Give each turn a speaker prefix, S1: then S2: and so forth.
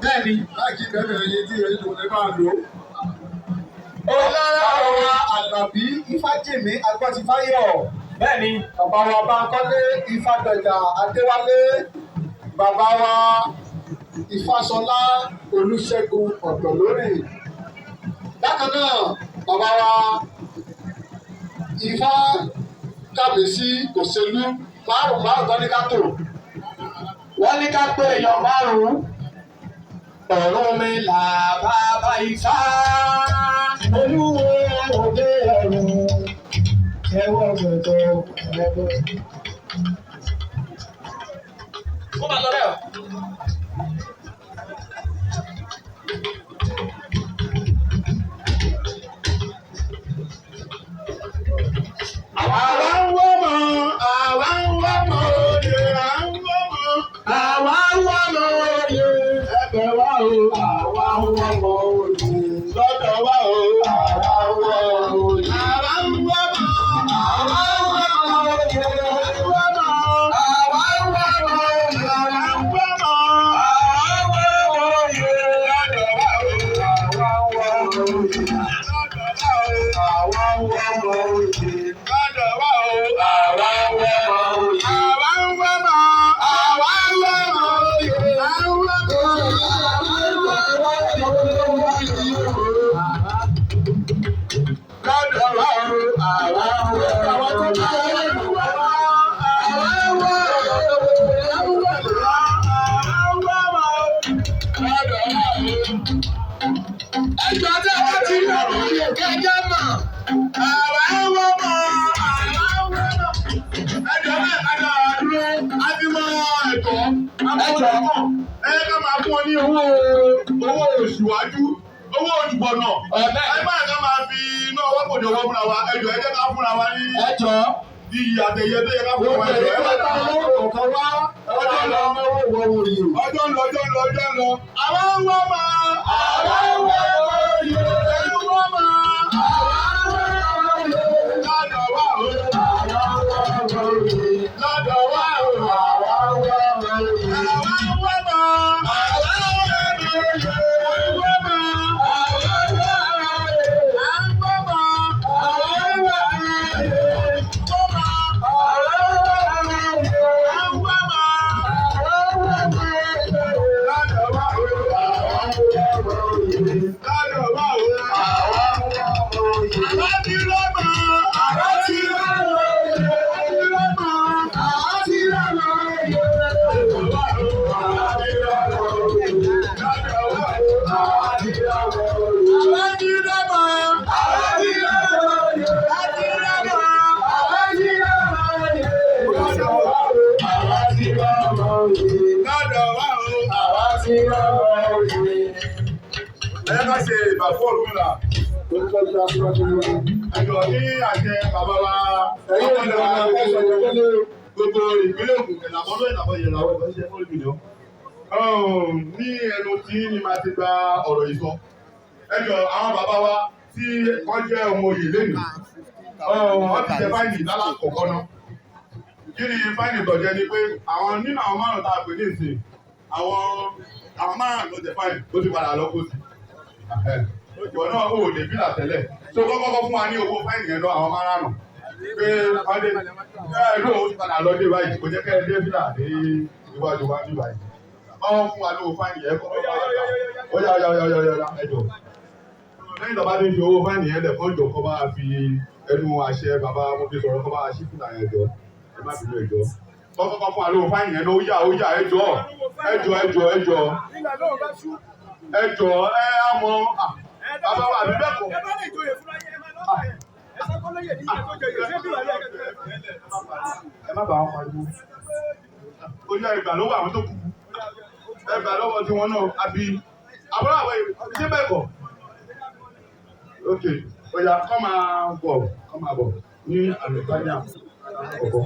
S1: Bẹ́ẹ̀ni.
S2: Láìkí bẹ́ẹ̀ yẹn tí ẹ̀yin kò lè máa lò. Ọlára ọ̀rọ̀ Àlàbí Ifájìmí Agbọ́tifáyọ̀.
S1: Bẹ́ẹ̀ni.
S2: Bàbá wa Bánkọ́lé Ifádọ̀jà Adéwálé. Bàbá wa Ifásọlá Olúṣẹ́gun Ọ̀dọ̀lórè. Bákan náà, bàbá wa Ifá Kábíyèsí Òṣèlú márùn-ún tó ní ká tò. Wọ́n ní ká pé èèyàn márùn-ún.
S1: Orunmila bàbá Ifá, olúwo òde ọ̀run, ẹwọ́ gbẹ̀gbẹ̀ ẹ̀gbẹ́. Ó máa lọ bẹ́ẹ̀. Àwa ń wọ́ mọ́, àwa ń wọ́ mọ́ òye, à ń wọ́ mọ́, àwa ń wọ́ mọ́ òye, ẹgbẹ́ wa o, àwa ń wọ́ mọ́ òye, lọ́dọ̀ wa o, àwa ń wọ́ òye. Àwa ń wọ́ mọ́, àwa ń wọ́ mọ́ òye, àwa ń wọ́ mọ́, àwa ń wọ́ mọ́ òye, àwa ń wọ́ mọ́, àwa ń wọ́ òye, lọ́dọ̀ wa o, àwa ń wọ́ òye, lọ́dọ̀ wa o, àwa ń wọ́ òye. Ẹjọ́ tí wọ́n ti lọ òye kẹjọ mọ̀, àwa ń wọ́ mọ̀, àwa ń wọ́ mọ̀. Ẹjọ́ náà kájọ àdúró, a ti mọ ẹ̀kọ́, ẹjọ́ mọ̀. Ẹ ká máa fún ọ ní owó oṣù wájú, owó ojúbọ náà. Ẹ má ká máa fi iná ọwọ́ pòjọ ọwọ́ fúnra wa, ẹjọ́ ẹ jẹ́ ká fúnra wa ní. Ẹjọ́. Bí àtẹ̀yẹ tó yẹ ká fún wa ẹjọ́. Ẹ má ta owó kọ̀ọ̀kan wá. Ọjọ́ ń lọ, ọjọ́ ń lọ. Àwa ń wọ́ mọ̀, àwa ń wọ́ mọ̀. Ẹ ká ṣe ìbà fún Orunmila. Ẹjọ́ ní àṣẹ bàbá wa gbogbo ìpínlẹ̀ Ògùn ìlàmọ́lọ́ ìyẹ̀láwọ̀ ìṣẹ́ fún ìgbìyànjú. Ní ẹnu tí ni máa ti gba ọ̀rọ̀ yìí sọ. Ẹjọ́ àwọn bàbá wa tí wọ́n jẹ́ ọmọ oyè lẹ́nu. Wọ́n ti jẹ fáìlì lálàkọ̀ọ́kọ́ náà. Kí ni fáìlì tọ̀jẹ́ ni pé àwọn nínú àwọn márùn-ún tá a pè ní ìsìn àwọn márùn-ún ló jẹ fáìlì tó ti padà lọ kó sí. Ìwọ náà ò lè bílà tẹ́lẹ̀. So kọ́kọ́ fún wa ní owó fáìlì yẹn lọ àwọn márùn-ún. Pé wọ́n dé ló ti padà lọ dé báyìí kò jẹ́ kẹ́ ẹ dé bílà dé iwájú wájú báyìí. Wọ́n fún wa lówó fáìlì yẹn kọ́ ó yá ẹjọ́. Lẹ́yìn tó bá dé fi owó fáìlì yẹn lẹ̀ fọ́jọ́ kọ́ bá fi ẹnu àṣẹ bàbá mo fi sọ̀rọ̀ kọ́ bá ṣí fúnra yẹn jọ. Ẹ má bínú ẹjọ́. Kọ́kọ́ fún wa lówó fáìlì yẹn lọ ó yá ẹjọ́. Ẹ àmọ́ bàbá wa àbí bẹ́ẹ̀ kọ́. Ẹ má bàa wọn pariwo. Ó yá ìgbà lọ́wọ́ àwọn tó kù. Ẹgbà lọ́wọ́ tí wọ́n náà àbí àbúrò àwọn ṣé bẹ́ẹ̀ kọ́. Ok, ó yá kọ́ máa bọ̀ ní àlùfáàjà ọ̀bọ̀.